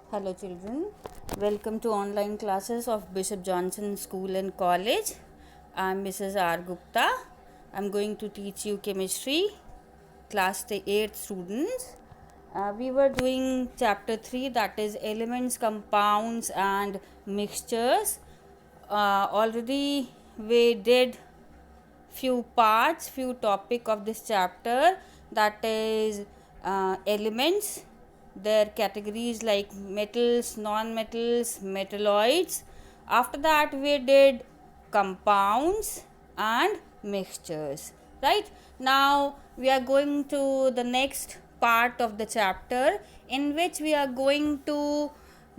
Hello children, welcome to online classes of Bishop Johnson School and College. I am Mrs. R. Gupta. I am going to teach you chemistry, class 8 students. We were doing chapter 3, that is elements, compounds and mixtures. Already we did few parts, few topic of this chapter, that is elements, their categories like metals, non-metals, metalloids. After that we did compounds and mixtures. Right, now we are going to the next part of the chapter, in which we are going to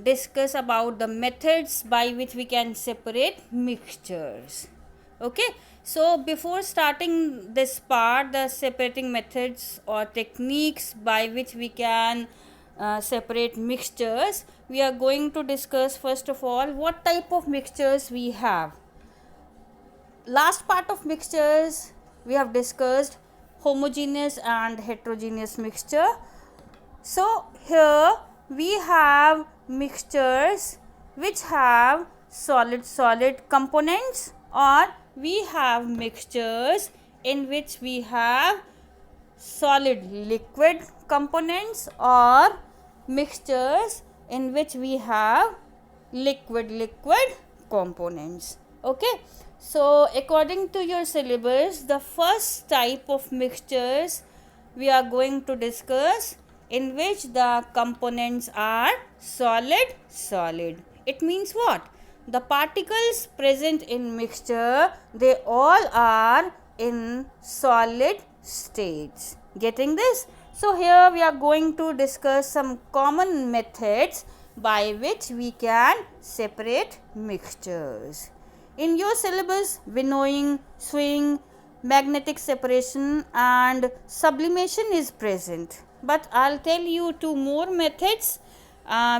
discuss about the methods by which we can separate mixtures. Okay, so before starting this part, the separating methods or techniques by which we can separate mixtures, we are going to discuss first of all what type of mixtures we have. Last part of mixtures we have discussed homogeneous and heterogeneous mixture. So here we have mixtures which have solid components, or we have mixtures in which we have solid liquid components, or mixtures in which we have liquid components. Okay, so according to your syllabus, the first type of mixtures we are going to discuss, in which the components are solid. It means what? The particles present in mixture, they all are in solid states. Getting this? So here we are going to discuss some common methods by which we can separate mixtures. In your syllabus, winnowing, swing, magnetic separation and sublimation is present, but I'll tell you two more methods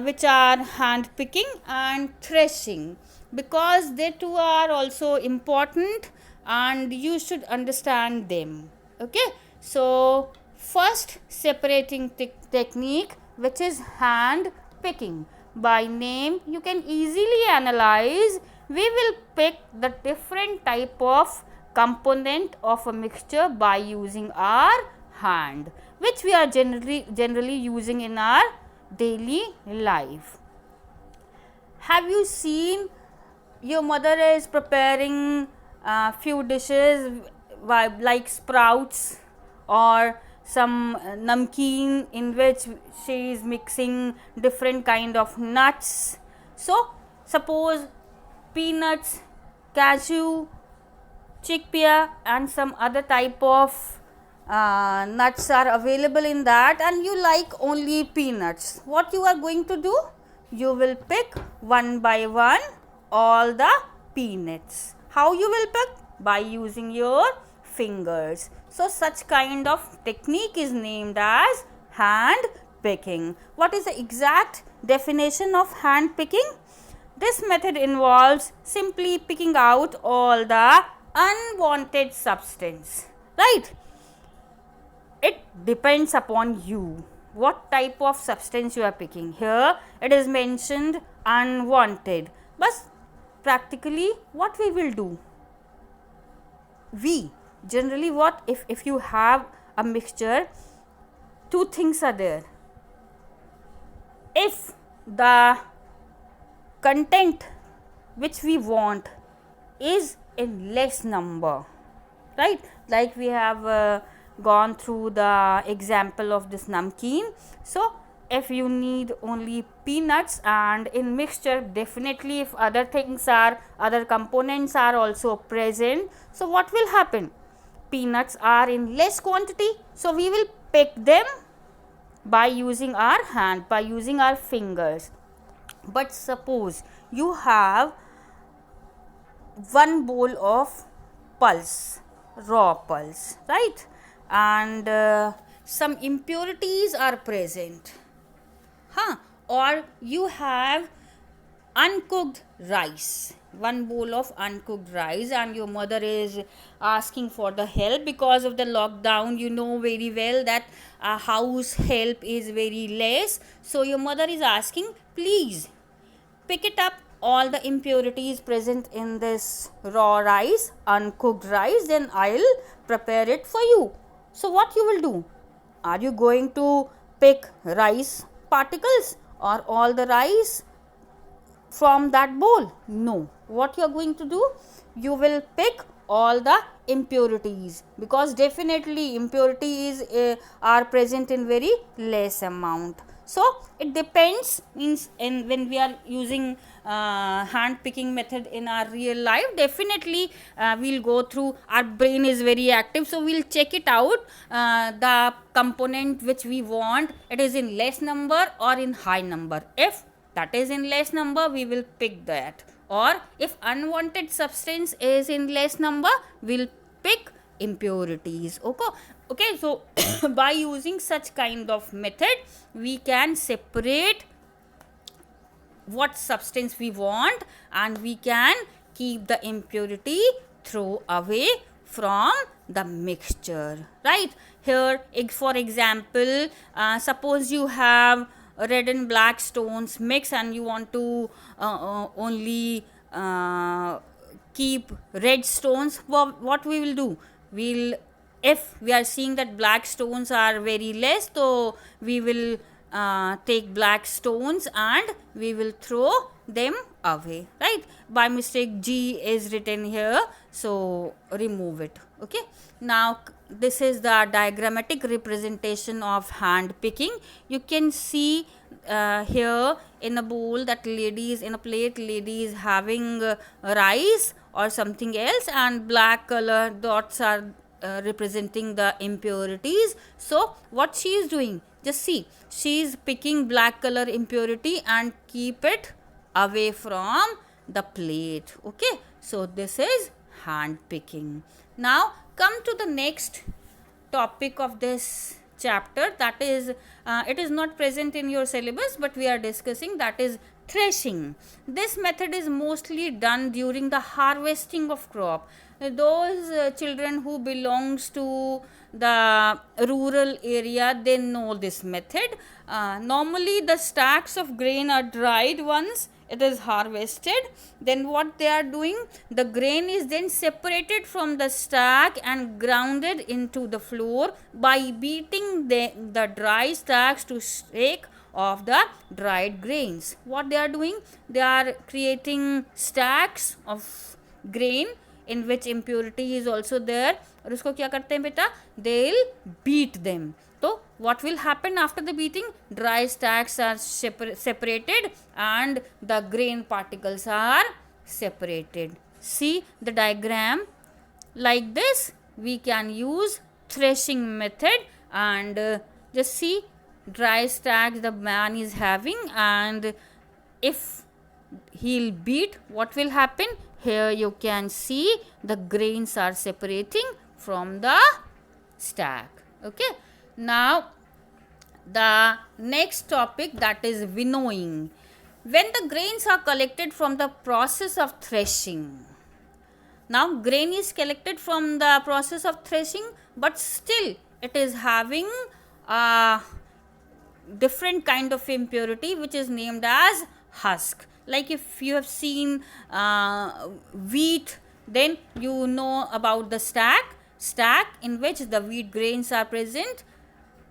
which are hand picking and threshing, because they too are also important and you should understand them. Okay, so first separating technique, which is hand picking. By name you can easily analyze. We will pick the different type of component of a mixture by using our hand, which we are generally using in our daily life. Have you seen your mother is preparing few dishes like sprouts or some namkeen, in which she is mixing different kind of nuts? So suppose peanuts, cashew, chickpea and some other type of nuts are available in that, and you like only peanuts. What you are going to do? You will pick one by one all the peanuts. How you will pick? By using your fingers. So such kind of technique is named as hand picking. What is the exact definition of hand picking? This method involves simply picking out all the unwanted substance, right? It depends upon you what type of substance you are picking. Here it is mentioned unwanted, but practically what we will do? We generally, what if you have a mixture, two things are there. If the content which we want is in less number, right, like we have gone through the example of this namkeen. So if you need only peanuts, and in mixture definitely if other things are, other components are also present, so what will happen? Peanuts are in less quantity, so we will pick them by using our hand, by using our fingers. But suppose you have one bowl of pulse, raw pulse, right, and some impurities are present, or you have uncooked rice. one bowl of uncooked rice, and your mother is asking for the help because of the lockdown. You know very well that house help is very less, so your mother is asking, please pick it up all the impurities present in this raw rice, uncooked rice, then I'll prepare it for you. So what you will do? Are you going to pick rice particles or all the rice from that bowl? No. What you are going to do? You will pick all the impurities, because definitely impurities are present in very less amount. So it depends, means when we are using hand picking method in our real life, definitely we'll go through, our brain is very active, so we'll check it out, the component which we want, it is in less number or in high number. If that is in less number, we will pick that, or if unwanted substance is in less number, we'll pick impurities. Okay, so by using such kind of method, we can separate what substance we want, and we can keep the impurity throw away from the mixture, right? Here, for example, suppose you have red and black stones mix, and you want to only keep red stones. What we will do? If we are seeing that black stones are very less, so we will take black stones and we will throw them away, right? By mistake G is written here, so remove it. Okay, now this is the diagrammatic representation of hand picking. You can see here in a bowl that ladies, in a plate, ladies having rice or something else, and black color dots are representing the impurities. So what she is doing, just see, she is picking black color impurity and keep it away from the plate. Okay, so this is hand picking. Now come to the next topic of this chapter, that is it is not present in your syllabus, but we are discussing, that is threshing. This method is mostly done during the harvesting of crop. Those children who belongs to the rural area, they know this method. Normally the stacks of grain are dried once it is harvested. Then what they are doing, the grain is then separated from the stack and grounded into the floor by beating the dry stacks to shake of the dried grains. What they are doing, they are creating stacks of grain in which impurity is also there, और उसको क्या करते हैं बेटा, they'll beat them. So what will happen after the beating? Dry stacks are separated and the grain particles are separated. See the diagram like this. We can use threshing method, and just see dry stacks the man is having, and if he'll beat, what will happen? Here you can see the grains are separating from the stack. Okay, now the next topic, that is winnowing. When the grains are collected from the process of threshing. Now grain is collected from the process of threshing, but still it is having a different kind of impurity which is named as husk. Like if you have seen wheat, then you know about the stack in which the wheat grains are present,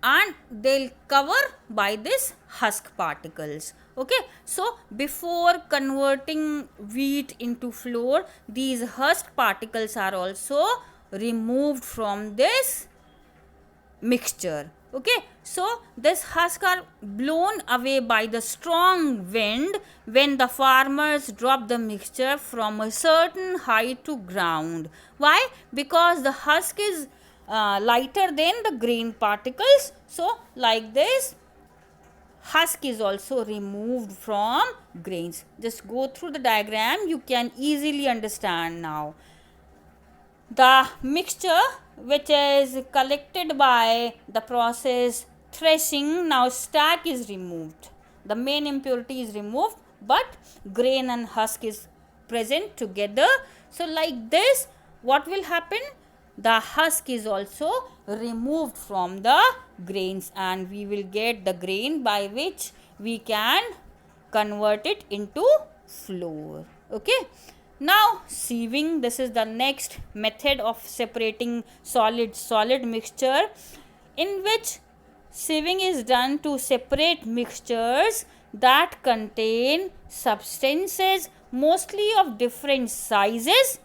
and they'll cover by this husk particles. Okay, so before converting wheat into flour, these husk particles are also removed from this mixture. Okay, so this husk are blown away by the strong wind when the farmers drop the mixture from a certain height to ground. Why? Because the husk is lighter than the grain particles. So like this, husk is also removed from grains. Just go through the diagram, you can easily understand now. The mixture which is collected by the process threshing, now stack is removed. The main impurity is removed, but grain and husk is present together. So like this, what will happen? The husk is also removed from the grains, and we will get the grain by which we can convert it into flour. Okay. Now sieving, this is the next method of separating solid mixture, in which sieving is done to separate mixtures that contain substances mostly of different sizes.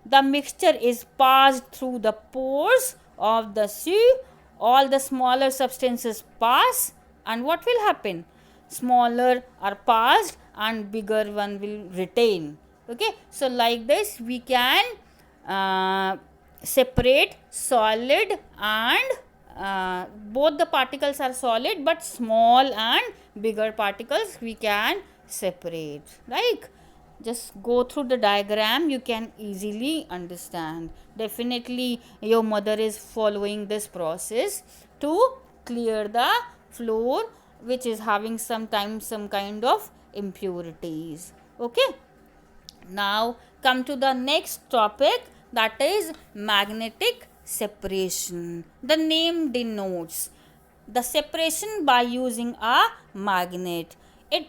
The mixture is passed through the pores of the sieve. All the smaller substances pass, and what will happen? Smaller are passed and bigger one will retain. Okay, so like this we can separate solid and both the particles are solid, but small and bigger particles we can separate. Like, just go through the diagram, you can easily understand. Definitely your mother is following this process to clear the flour which is having sometimes some kind of impurities. Okay. Now come to the next topic, that is magnetic separation. The name denotes the separation by using a magnet. It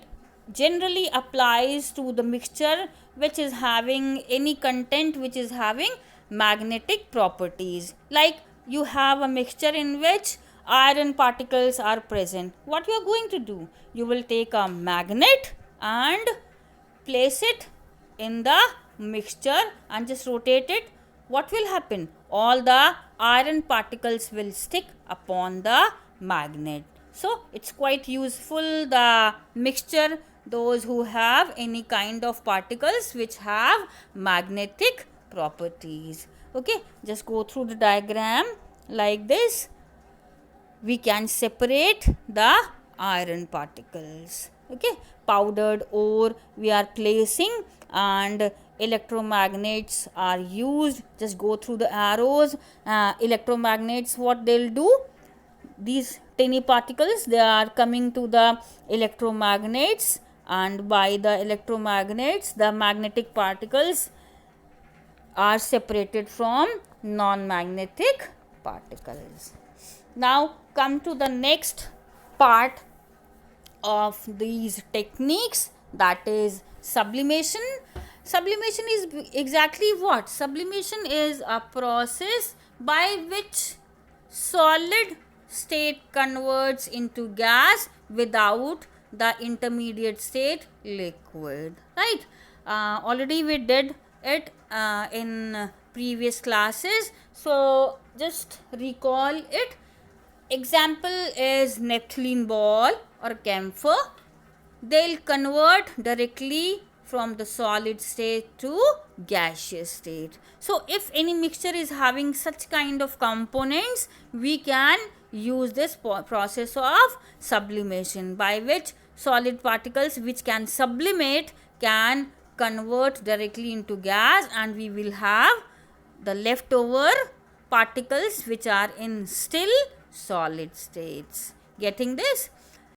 generally applies to the mixture which is having any content which is having magnetic properties. Like, you have a mixture in which iron particles are present. What you are going to do? You will take a magnet and place it in the mixture and just rotate it. What will happen? All the iron particles will stick upon the magnet. So it's quite useful, the mixture, those who have any kind of particles which have magnetic properties. Okay, just go through the diagram like this. We can separate the iron particles. Okay, powdered ore we are placing, and electromagnets are used. Just go through the arrows. Electromagnets, what they'll do, these tiny particles, they are coming to the electromagnets, and by the electromagnets the magnetic particles are separated from non-magnetic particles. Now come to the next part of these techniques, that is sublimation. Sublimation is exactly what? Sublimation is a process by which solid state converts into gas without the intermediate state liquid. Right? Already we did it in previous classes, so just recall it. Example is naphthalene ball or camphor. They'll convert directly from the solid state to gaseous state. So if any mixture is having such kind of components, we can use this process of sublimation, by which solid particles which can sublimate can convert directly into gas, and we will have the leftover particles which are in still solid states. Getting this?